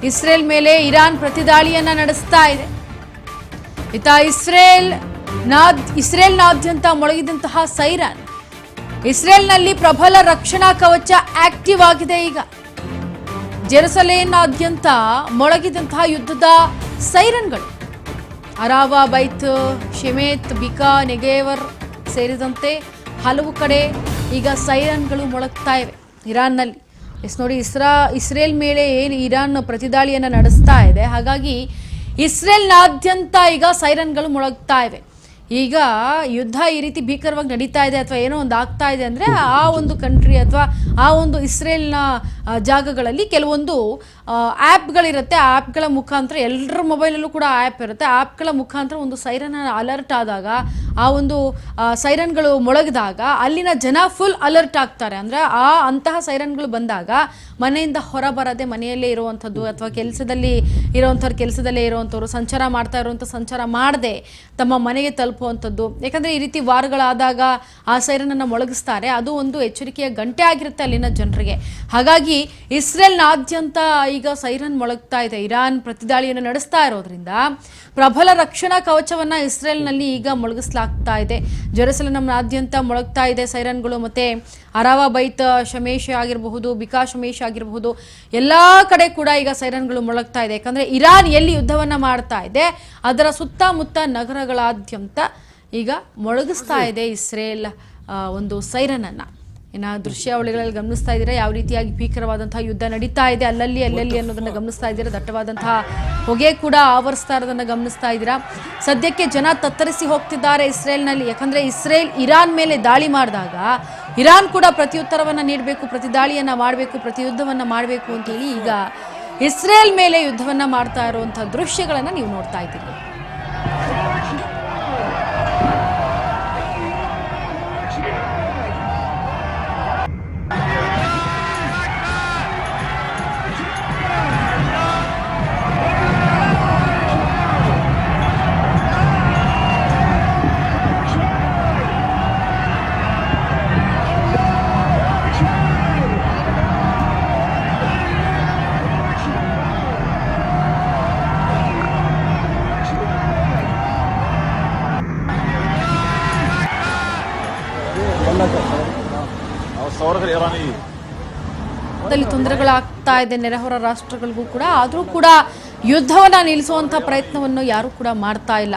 Israel ಮೇಲೆ Iran ಪ್ರತಿದಾಳಿಯನ್ನ ನಡೆಸ್ತಾ ಇದೆ. ಇತ್ತ ಇಸ್ರೇಲ್ನಾದ್ಯಂತ ಮೊಳಗಿದಂತಹ ಸೈರನ್, ಇಸ್ರೇಲ್ನಲ್ಲಿ ಪ್ರಬಲ ರಕ್ಷಣಾ ಕವಚ ಆಕ್ಟಿವ್ ಆಗಿದೆ. ಈಗ ಜೆರುಸಲೇಮ್ನಾದ್ಯಂತ ಮೊಳಗಿದಂತಹ ಯುದ್ಧದ ಸೈರನ್ಗಳು ಅರಾವಾ ಬೈತ್, ಶೆಮೆತ್, ಬಿಕಾ, ನೆಗೆವರ್ ಸೇರಿದಂತೆ ಹಲವು ಕಡೆ ಈಗ ಸೈರನ್ಗಳು ಮೊಳಗ್ತಾ ಇವೆ ಇರಾನ್ನಲ್ಲಿ. ನೋಡಿ, ಇಸ್ರೇಲ್ ಮೇಲೆ ಏನು ಇರಾನ್ ಪ್ರತಿದಾಳಿಯನ್ನು ನಡೆಸ್ತಾ ಇದೆ, ಹಾಗಾಗಿ ಇಸ್ರೇಲ್ನಾದ್ಯಂತ ಈಗ ಸೈರನ್ಗಳು ಮೊಳಗ್ತಾ ಇವೆ. ಈಗ ಯುದ್ಧ ಈ ರೀತಿ ಭೀಕರವಾಗಿ ನಡೀತಾ ಇದೆ ಅಥವಾ ಏನೋ ಒಂದು ಆಗ್ತಾ ಇದೆ ಅಂದರೆ ಆ ಒಂದು ಕಂಟ್ರಿ ಅಥವಾ ಆ ಒಂದು ಇಸ್ರೇಲ್ನ ಜಾಗಗಳಲ್ಲಿ ಕೆಲವೊಂದು ಆ್ಯಪ್ಗಳಿರುತ್ತೆ. ಆ ಆ್ಯಪ್ಗಳ ಮುಖಾಂತರ ಎಲ್ಲರ ಮೊಬೈಲಲ್ಲೂ ಕೂಡ ಆ್ಯಪ್ ಇರುತ್ತೆ. ಆ್ಯಪ್ಗಳ ಮುಖಾಂತರ ಒಂದು ಸೈರನ್ ಅಲರ್ಟ್ ಆದಾಗ, ಆ ಒಂದು ಸೈರನ್ಗಳು ಮೊಳಗಿದಾಗ ಅಲ್ಲಿನ ಜನ ಫುಲ್ ಅಲರ್ಟ್ ಆಗ್ತಾರೆ. ಅಂದರೆ ಅಂತಹ ಸೈರನ್ಗಳು ಬಂದಾಗ ಮನೆಯಿಂದ ಹೊರಬರದೆ ಮನೆಯಲ್ಲೇ ಇರುವಂಥದ್ದು ಅಥವಾ ಕೆಲಸದಲ್ಲೇ ಇರುವಂಥವ್ರು ಸಂಚಾರ ಮಾಡ್ತಾ ಇರುವಂಥ ಸಂಚಾರ ಮಾಡದೆ ತಮ್ಮ ಮನೆಗೆ ತಲುಪುವಂಥದ್ದು. ಯಾಕಂದರೆ ಈ ರೀತಿ ವಾರಗಳಾದಾಗ ಆ ಸೈರನನ್ನು ಮೊಳಗಿಸ್ತಾರೆ. ಅದು ಒಂದು ಎಚ್ಚರಿಕೆಯ ಗಂಟೆ ಆಗಿರುತ್ತೆ ಅಲ್ಲಿನ ಜನರಿಗೆ. ಹಾಗಾಗಿ ಇಸ್ರೇಲ್ನಾದ್ಯಂತ ಈಗ ಸೈರನ್ ಮೊಳಗ್ತಾ ಇದೆ. ಇರಾನ್ ಪ್ರತಿದಾಳಿಯನ್ನು ನಡೆಸ್ತಾ ಇರೋದ್ರಿಂದ ಪ್ರಬಲ ರಕ್ಷಣಾ ಕವಚವನ್ನು ಇಸ್ರೇಲ್ನಲ್ಲಿ ಈಗ ಮೊಳಗಿಸಲಾಗ್ತಾ ಇದೆ. ಜೆರುಸಲೇಮ್ನಾದ್ಯಂತ ಮೊಳಗ್ತಾ ಇದೆ ಸೈರನ್ಗಳು. ಮತ್ತು ಅರಾವಾ ಬೈತ್ ಶಮೇಶ್ ಆಗಿರಬಹುದು, ಬಿಕಾ ಶಮೇಶ್ ಆಗಿರಬಹುದು, ಎಲ್ಲ ಕಡೆ ಕೂಡ ಈಗ ಸೈರನ್ಗಳು ಮೊಳಗ್ತಾ ಇದೆ. ಯಾಕಂದರೆ ಇರಾನ್ ಎಲ್ಲಿ ಯುದ್ಧವನ್ನು ಮಾಡ್ತಾ ಇದೆ ಅದರ ಸುತ್ತಮುತ್ತ ನಗರಗಳಾದ್ಯಂತ ಈಗ ಮೊಳಗಿಸ್ತಾ ಇದೆ ಇಸ್ರೇಲ್ ಒಂದು ಸೈರನನ್ನು. ಇನ್ನು ದೃಶ್ಯಾವಳಿಗಳಲ್ಲಿ ಗಮನಿಸ್ತಾ ಇದ್ದೀರಾ ಯಾವ ರೀತಿಯಾಗಿ ಭೀಕರವಾದಂತಹ ಯುದ್ಧ ನಡೀತಾ ಇದೆ ಅಲ್ಲಲ್ಲಿ ಅನ್ನೋದನ್ನು ಗಮನಿಸ್ತಾ ಇದ್ದೀರಾ. ದಟ್ಟವಾದಂತಹ ಹೊಗೆ ಕೂಡ ಆವರಿಸ್ತಾ ಇರೋದನ್ನು ಗಮನಿಸ್ತಾ ಇದ್ದೀರಾ. ಸದ್ಯಕ್ಕೆ ಜನ ತತ್ತರಿಸಿ ಹೋಗ್ತಿದ್ದಾರೆ ಇಸ್ರೇಲ್ನಲ್ಲಿ. ಯಾಕಂದರೆ ಇರಾನ್ ಮೇಲೆ ದಾಳಿ ಮಾಡಿದಾಗ ಇರಾನ್ ಕೂಡ ಪ್ರತ್ಯುತ್ತರವನ್ನು ನೀಡಬೇಕು, ಪ್ರತಿದಾಳಿಯನ್ನು ಮಾಡಬೇಕು, ಪ್ರತಿಯುದ್ಧವನ್ನು ಮಾಡಬೇಕು ಅಂತೇಳಿ ಈಗ ಇಸ್ರೇಲ್ ಮೇಲೆ ಯುದ್ಧವನ್ನು ಮಾಡ್ತಾ ಇರುವಂಥ ದೃಶ್ಯಗಳನ್ನು ನೀವು ನೋಡ್ತಾ ಇದ್ದೀರಿ. ತೊಂದರೆಗಳಾಗ್ತಾ ಇದೆ ನೆರೆಹೊರ ರಾಷ್ಟ್ರಗಳಿಗೂ ಕೂಡ. ಆದರೂ ಕೂಡ ಯುದ್ಧವನ್ನ ನಿಲ್ಲಿಸುವಂತ ಪ್ರಯತ್ನವನ್ನು ಯಾರು ಕೂಡ ಮಾಡ್ತಾ ಇಲ್ಲ.